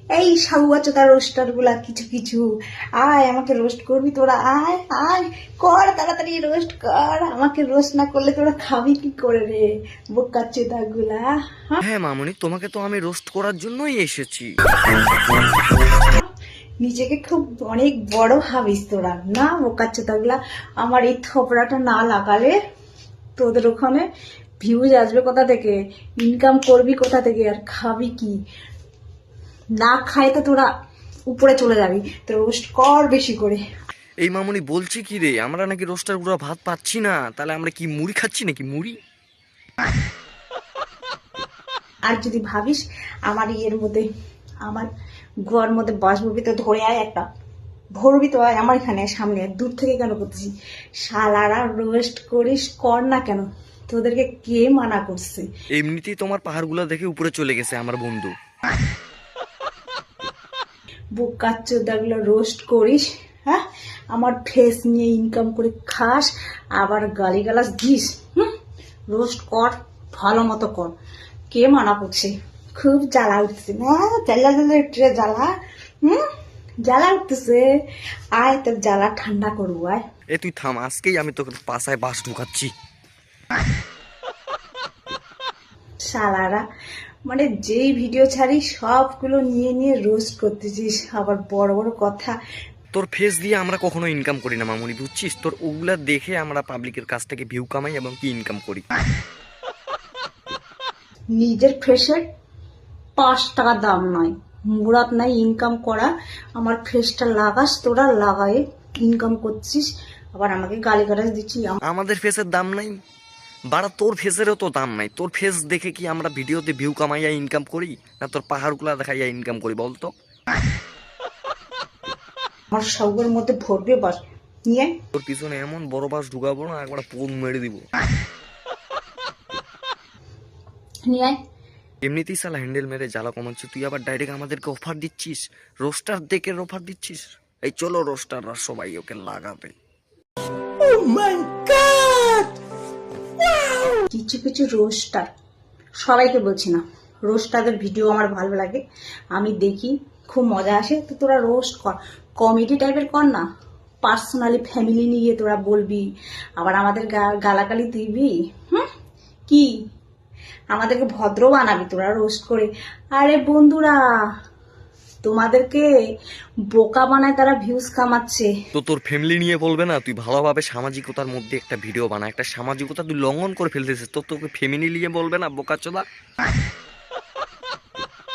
এই সাউয়া চোদা রোস্টার গুলা কিছু কিছু, আয় আমাকে রোস্ট করবি তোরা, আয় আয় কর তাড়াতাড়ি রোস্ট কর, আমাকে রোস্ট না করলে তোরা খাবি কি করে রে বোকা চোদা গুলা। হ্যাঁ মামনি, তোমাকে তো আমি রোস্ট করার জন্যই এসেছি। নিজেকে খুব অনেক বড় ভাবিস তোরা না বোকা চোদা গুলা। আমার এই থপড়াটা না লাগালে তোদের ওখানে ভিউজ আসবে কোথা থেকে, ইনকাম করবি কোথা থেকে, আর খাবি কি? না খাই তো তোরা উপরে চলে যাবি, তো রোস্ট কর বেশি করে। এই মামনি বলছি কি রে, আমরা নাকি রোস্টার গুঁড়া ভাত পাচ্ছি না, তাহলে আমরা কি মুড়ি খাচ্ছি নাকি মুড়ি? আর যদি ভাবিস আমার ইয়ের মধ্যে, আমার গোয়ার মধ্যে বাসবি তো ধরে আয় একটা, ভরবি তো আয় আমার এখানে সামনে, দূর থেকে কেন করতেছি? শালারা রোস্ট করিস, কর না কেন, তোদেরকে কে মানা করছে? এমনিতেই তোমার পাহাড়গুলো দেখে উপরে চলে গেছে আমার বন্ধু। বোকাচোদাগুলো রোস্ট করিস, হ্যাঁ? আমার ফেস নিয়ে ইনকাম করে খাস, আবার গালিগালাজ দিস। রোস্ট কর, ভালো মতো কর, কে মানা করছে? খুব জ্বালা উঠছে না, জ্বালা জ্বালা উঠছে জ্বালা, জ্বালা উঠতেছে। আয় তোর জ্বালা ঠান্ডা করবো, আয়। এ তুই থাম, আজকেই আমি তোকে পাছায় বাস ঢুকাচ্ছি। শালারা মানে যেই ভিডিও ছাড়ি সবগুলো নিয়ে নিয়ে রোস্ট করতেছিস, আবার বড় বড় কথা। তোর ফেস দিয়ে আমরা কখনো ইনকাম করি না মামুনি, বুঝছিস? তোর ওগুলা দেখে আমরা পাবলিকের কাছ থেকে ভিউ কামাই এবং কি ইনকাম করি। নিজের ফেসের 5 টাকা দাম নয়, মুরাদ নাই ইনকাম করা। আমার ফেসটা লাগাস তোরা, লাগায়ে ইনকাম করছিস, আবার আমাকে গালিগালাজ দিচ্ছিস। আমাদের ফেসের দাম নাই বাড়া, তোর ফেসেরও তো দাম নাই। তোর ফেস দেখে কি আমরা ভিডিওতে ভিউ কামাইয়া ইনকাম করি, না তোর পাহাড়গুলা দেখাইয়া ইনকাম করি বলতো? আমার সবের মধ্যে ভরবে বাস নিয়ে। তোর পিছনে এমন বড় বাস ঢুকাবো না, একবার পোন মেরে দিব। নিয়ে আয়। এমনিতেই সালা হ্যান্ডেল মেরে জ্বালা কমাচ্ছিস, তুই আবার ডাইরেক্ট আমাদেরকে অফার দিচ্ছিস, রোস্টার দেখে অফার দিচ্ছিস। এই চলো রোস্টাররা সবাই ওকে লাগাবে। কিছু কিছু রোস্টার, সবাইকে বলছি না, রোস্টারদের ভিডিও আমার ভালো লাগে, আমি দেখি, খুব মজা আসে। তো তোরা রোস্ট কর, কমেডি টাইপের কর না, পার্সোনালি ফ্যামিলি নিয়ে তোরা বলবি, আবার আমাদের গালাগালি দিবি। কি আমাদেরকে ভদ্র বানাবি তোরা রোস্ট করে? আরে বন্ধুরা, তোমাদেরকে বোকা বানায় তারা ভিউজ কামাচ্ছে। তো তোর ফ্যামিলি নিয়ে বলবে না? তুই ভালোভাবে সামাজিকতার মধ্যে একটা ভিডিও বানা, একটা সামাজিকতা তুই লঙ্ঘন করে ফেলতেছিস, তো তোকে ফ্যামিলি নিয়ে বলবে না বোকাচোদা?